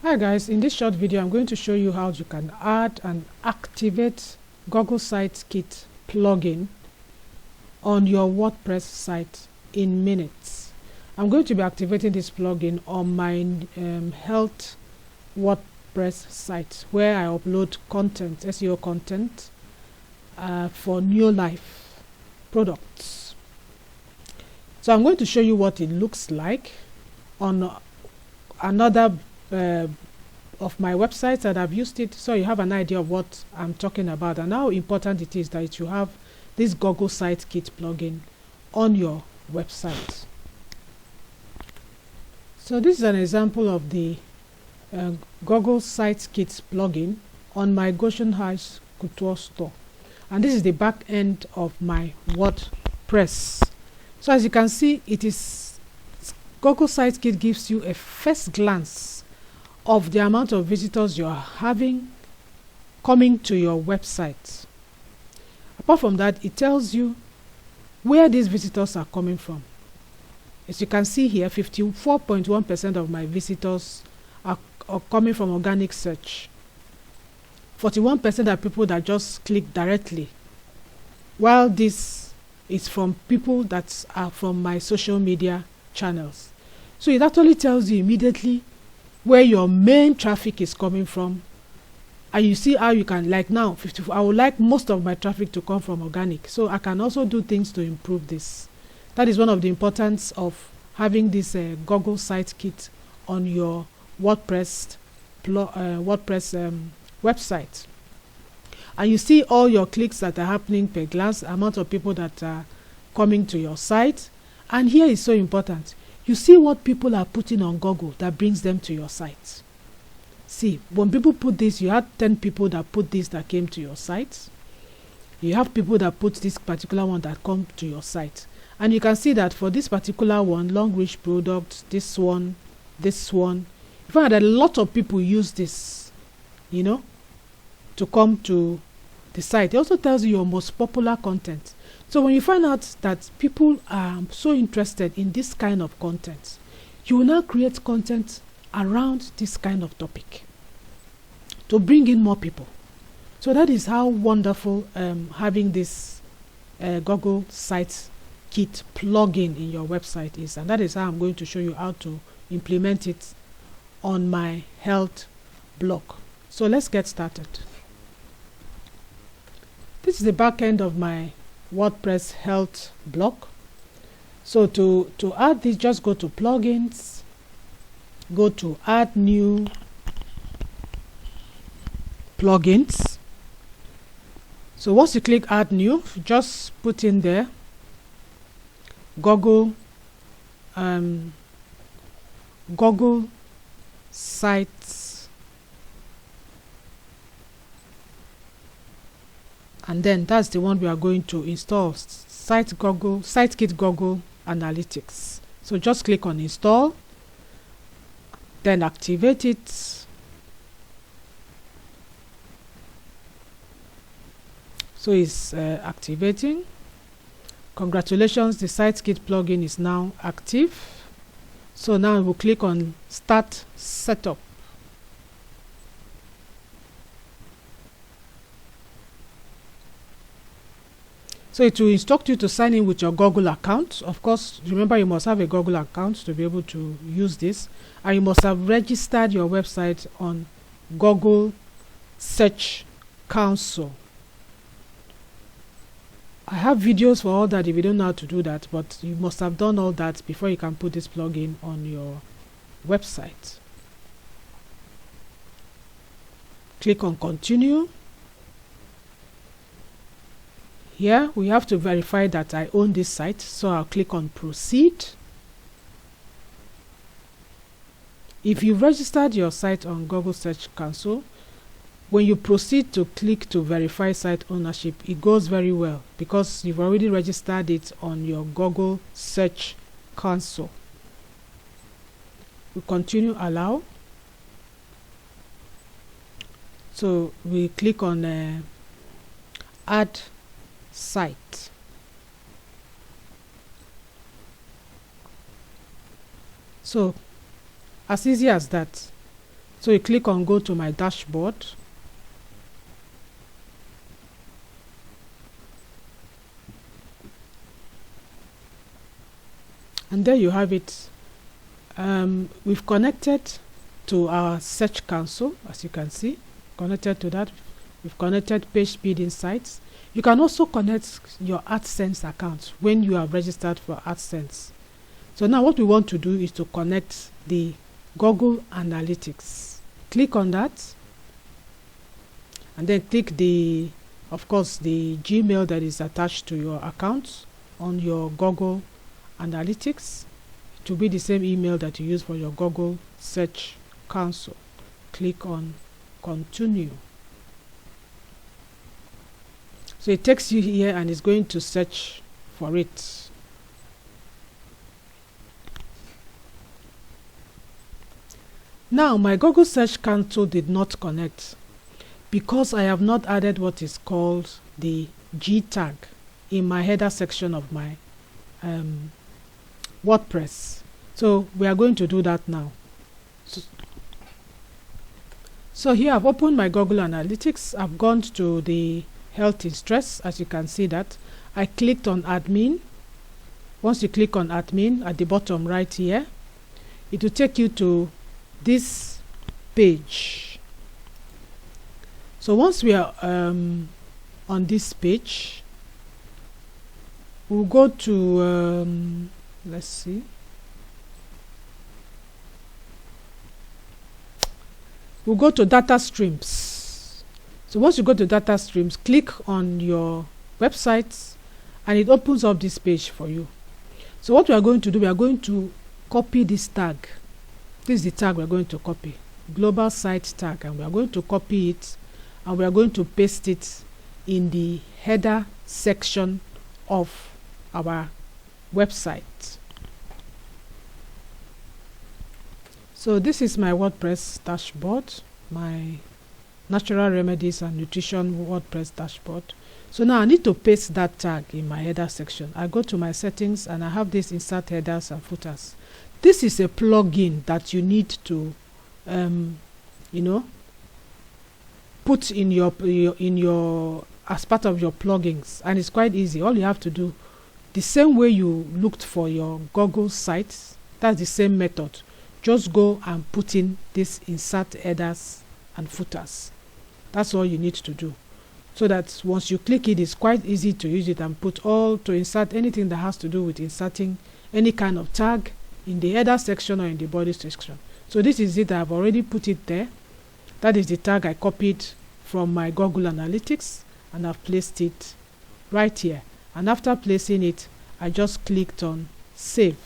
Hi guys, in this short video I'm going to show you how you can add and activate Google Sitekit plugin on your WordPress site in minutes. I'm going to be activating this plugin on my health WordPress site where I upload content, SEO content for Neolife products. So I'm going to show you what it looks like on another of my websites that I've used it, so you have an idea of what I'm talking about and how important it is that you have this Google Sitekit plugin on your website. So this is an example of the Google Sitekit plugin on my Goshen House Couture store, and this is the back end of my WordPress. So as you can see, it is Google Sitekit gives you a first glance of the amount of visitors you are having coming to your website. Apart from that, it tells you where these visitors are coming from. As you can see here, 54.1% of my visitors are coming from organic search. 41% are people that just click directly, while this is from people that are from my social media channels. So it actually tells you immediately where your main traffic is coming from, and you see how you can, like now, I would like most of my traffic to come from organic, so I can also do things to improve this. That is one of the importance of having this Google Sitekit on your WordPress website, and you see all your clicks that are happening per glance, amount of people that are coming to your site. And here is so important, you see what people are putting on Google that brings them to your site. See, when people put this, you had 10 people that put this that came to your site. You have people that put this particular one that come to your site. And you can see that for this particular one, long reach product, this one, you find that a lot of people use this, to come to the site. It also tells you your most popular content. So when you find out that people are so interested in this kind of content, you will now create content around this kind of topic to bring in more people. So that is how wonderful having this Google Sitekit plugin in your website is, and that is how I'm going to show you how to implement it on my health blog. So let's get started. This is the back end of my WordPress health blog. So to add this, just go to plugins, go to add new plugins. So once you click add new, just put in there Google Sites, and then that's the one we are going to install, Sitekit Google Analytics. So just click on install, then activate it. So it's activating. Congratulations, the Sitekit plugin is now active. So now we'll click on start setup. So it will instruct you to sign in with your Google account. Of course, remember you must have a Google account to be able to use this, and you must have registered your website on Google Search Console. I have videos for all that if you don't know how to do that, but you must have done all that before you can put this plugin on your website. Click on continue. Here we have to verify that I own this site, so I'll click on proceed. If you've registered your site on Google Search Console, when you proceed to click to verify site ownership, it goes very well because you've already registered it on your Google Search Console. We continue allow. So we click on add site. So as easy as that. So you click on go to my dashboard. And there you have it. We've connected to our search console, as you can see. Connected to that. We've connected page speed insights. You can also connect your AdSense account when you are registered for AdSense. So now what we want to do is to connect the Google Analytics. Click on that, and then click the, of course, the Gmail that is attached to your account on your Google Analytics. It will be the same email that you use for your Google Search Console. Click on Continue. So it takes you here and it's going to search for it. Now my Google Search Console did not connect because I have not added what is called the G tag in my header section of my WordPress. So we are going to do that now. So here I've opened my Google Analytics. I've gone to the health in stress. As you can see that I clicked on admin. Once you click on admin at the bottom right here, it will take you to this page. So once we are on this page, we'll go to let's see, we'll go to data streams. So once you go to data streams, click on your websites and it opens up this page for you. So what we are going to do, we are going to copy this tag. This is the tag we are going to copy, global site tag, and we are going to copy it and we are going to paste it in the header section of our website. So this is my WordPress dashboard, my natural remedies and nutrition WordPress dashboard. So now I need to paste that tag in my header section. I go to my settings and I have this insert headers and footers. This is a plugin that you need to put in your as part of your plugins, and it's quite easy. All you have to do, the same way you looked for your Google sites, that's the same method. Just go and put in this insert headers and footers. That's all you need to do, so that once you click it, it's quite easy to use it and to insert anything that has to do with inserting any kind of tag in the header section or in the body section. So this is it. I've already put it there. That is the tag I copied from my Google Analytics, and I've placed it right here. And after placing it, I just clicked on save,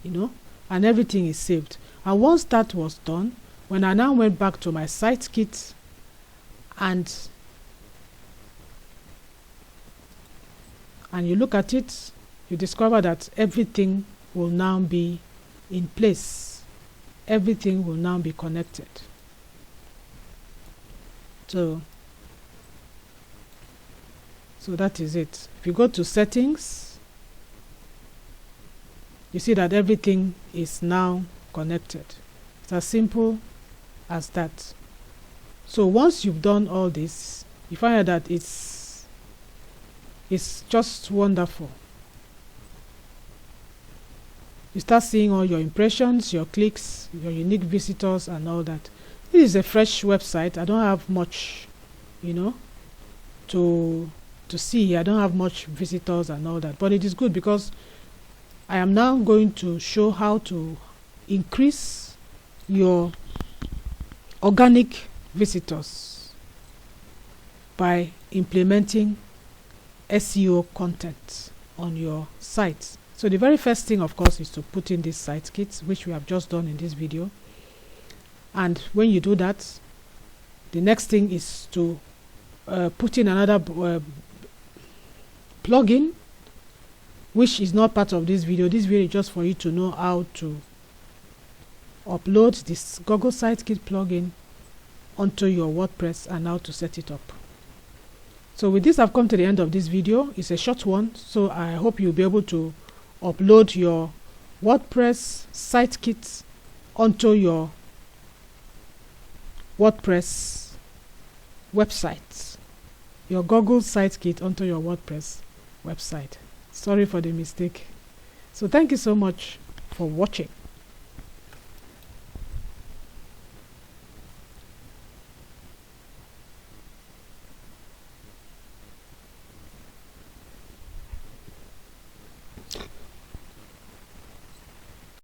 and everything is saved. And once that was done, when I now went back to my site kit and you look at it, you discover that everything will now be in place. Everything will now be connected. So that is it. If you go to settings, you see that everything is now connected. It's as simple as that. So once you've done all this, you find out that it's just wonderful. You start seeing all your impressions, your clicks, your unique visitors and all that. This is a fresh website. I don't have much, to see. I don't have much visitors and all that, but it is good because I am now going to show how to increase your organic visitors by implementing SEO content on your site. So the very first thing, of course, is to put in this site kit, which we have just done in this video. And when you do that, the next thing is to put in another plugin, which is not part of this video. This video is just for you to know how to upload this Google Site Kit plugin onto your WordPress and how to set it up. So with this, I've come to the end of this video. It's a short one, so I hope you'll be able to upload your WordPress site kit onto your WordPress website, your Google site kit onto your WordPress website. Sorry for the mistake. So thank you so much for watching.